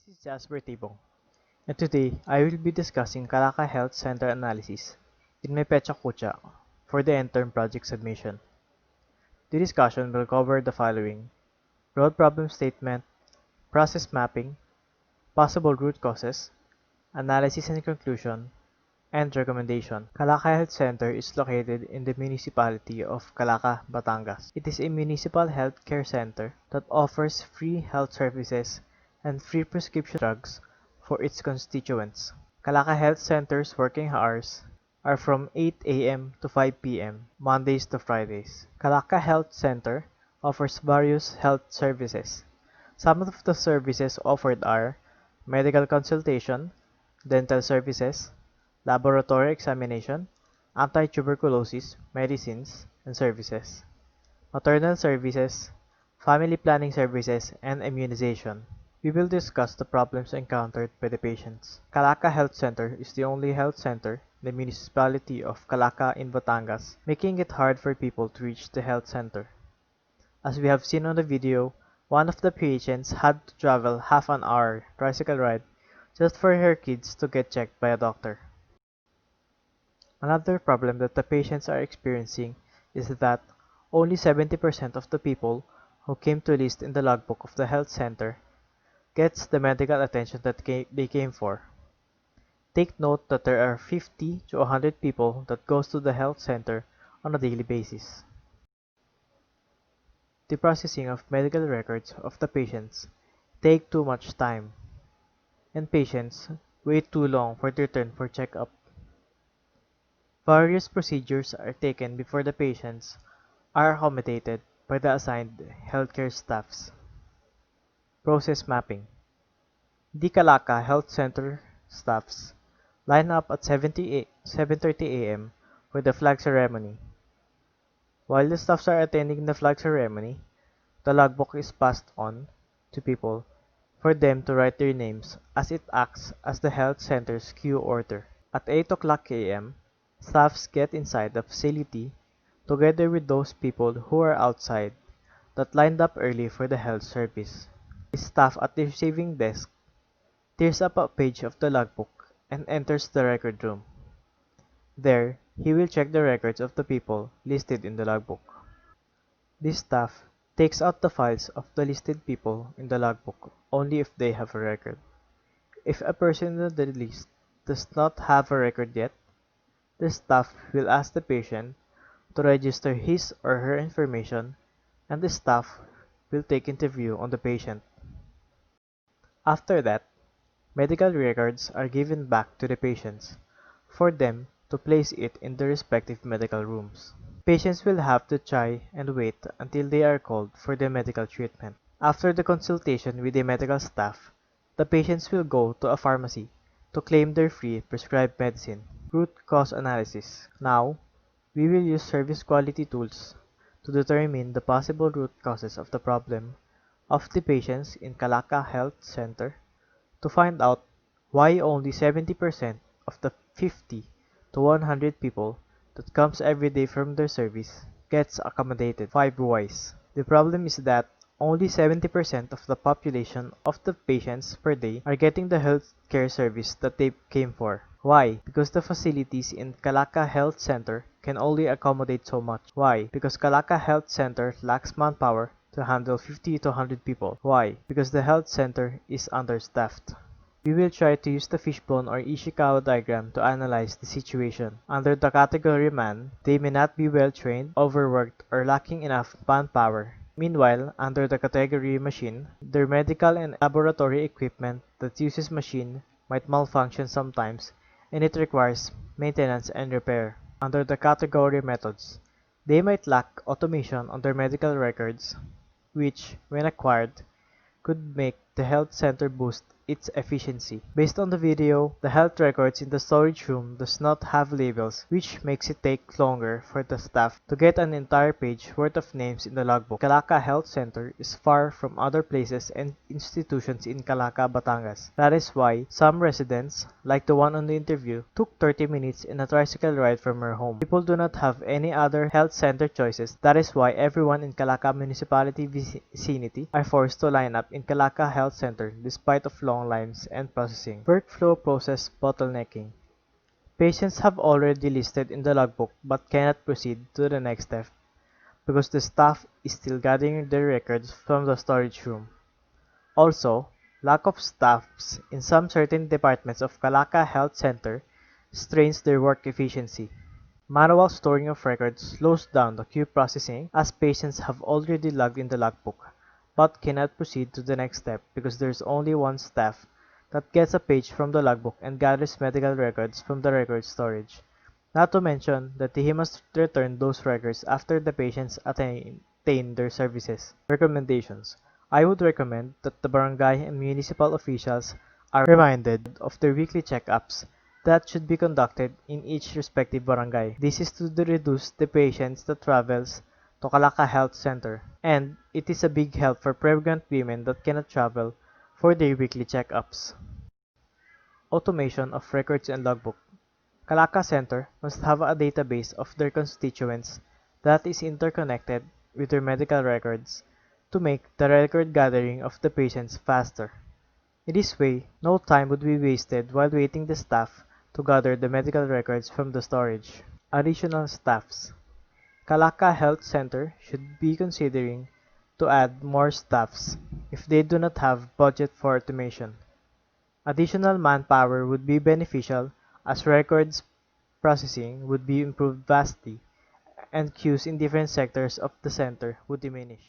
This is Jasper Tibong, and today I will be discussing Calaca Health Center analysis in my Pecha Kucha for the end-term project submission. The discussion will cover the following: broad problem statement, process mapping, possible root causes, analysis and conclusion, and recommendation. Calaca Health Center is located in the municipality of Calaca, Batangas. It is a municipal health care center that offers free health services and free prescription drugs for its constituents. Calaca Health Center's working hours are from 8 a.m. to 5 p.m., Mondays to Fridays. Calaca Health Center offers various health services. Some of the services offered are medical consultation, dental services, laboratory examination, anti-tuberculosis medicines and services, maternal services, family planning services, and immunization. We will discuss the problems encountered by the patients. Calaca Health Center is the only health center in the municipality of Calaca in Batangas, making it hard for people to reach the health center. As we have seen on the video, one of the patients had to travel half an hour tricycle ride just for her kids to get checked by a doctor. Another problem that the patients are experiencing is that only 70% of the people who came to list in the logbook of the health center gets the medical attention that they came for. Take note that there are 50 to 100 people that goes to the health center on a daily basis. The processing of medical records of the patients take too much time, and patients wait too long for their turn for checkup. Various procedures are taken before the patients are accommodated by the assigned healthcare staffs. Process mapping. The Calaca Health Center staffs line up at 7:30 a.m. for the flag ceremony. While the staffs are attending the flag ceremony, the logbook is passed on to people for them to write their names as it acts as the health center's queue order. At 8 o'clock a.m., staffs get inside the facility together with those people who are outside that lined up early for the health service. The staff at the receiving desk tears up a page of the logbook and enters the record room. There, he will check the records of the people listed in the logbook. This staff takes out the files of the listed people in the logbook only if they have a record. If a person in the list does not have a record yet, the staff will ask the patient to register his or her information, and the staff will take interview on the patient. After that, medical records are given back to the patients for them to place it in the respective medical rooms. Patients will have to try and wait until they are called for the medical treatment. After the consultation with the medical staff, the patients will go to a pharmacy to claim their free prescribed medicine. Root cause analysis. Now, we will use service quality tools to determine the possible root causes of the problem of the patients in Calaca Health Center to find out why only 70% of the 50 to 100 people that comes every day from their service gets accommodated. 5 whys. The problem is that only 70% of the population of the patients per day are getting the health care service that they came for. Why? Because the facilities in Calaca Health Center can only accommodate so much. Why? Because Calaca Health Center lacks manpower to handle 50 to 100 people. Why? Because the health center is understaffed. We will try to use the fishbone or Ishikawa diagram to analyze the situation. Under the category man, they may not be well trained, overworked, or lacking enough manpower. Meanwhile, under the category machine, their medical and laboratory equipment that uses machine might malfunction sometimes, and it requires maintenance and repair. Under the category methods, they might lack automation on their medical records, which, when acquired, could make the health center boost its efficiency. Based on the video, the health records in the storage room does not have labels, which makes it take longer for the staff to get an entire page worth of names in the logbook. Calaca Health Center is far from other places and institutions in Calaca, Batangas. That is why some residents, like the one on the interview, took 30 minutes in a tricycle ride from her home. People do not have any other health center choices. That is why everyone in Calaca municipality vicinity are forced to line up in Calaca Health Center despite of long long lines and processing. Workflow process bottlenecking. Patients have already listed in the logbook but cannot proceed to the next step because the staff is still gathering their records from the storage room. Also, lack of staffs in some certain departments of Calaca Health Center strains their work efficiency. Manual storing of records slows down the queue processing as patients have already logged in the logbook but cannot proceed to the next step because there's only one staff that gets a page from the logbook and gathers medical records from the record storage. Not to mention that he must return those records after the patients attain their services. Recommendations. I would recommend that the barangay and municipal officials are reminded of their weekly checkups that should be conducted in each respective barangay. This is to reduce the patients that travels to Calaca Health Center, and it is a big help for pregnant women that cannot travel for their weekly checkups. Automation of records and logbook. Calaca Center must have a database of their constituents that is interconnected with their medical records to make the record gathering of the patients faster. In this way, no time would be wasted while waiting the staff to gather the medical records from the storage. Additional staffs. Calaca Health Center should be considering to add more staffs if they do not have budget for automation. Additional manpower would be beneficial as records processing would be improved vastly and queues in different sectors of the center would diminish.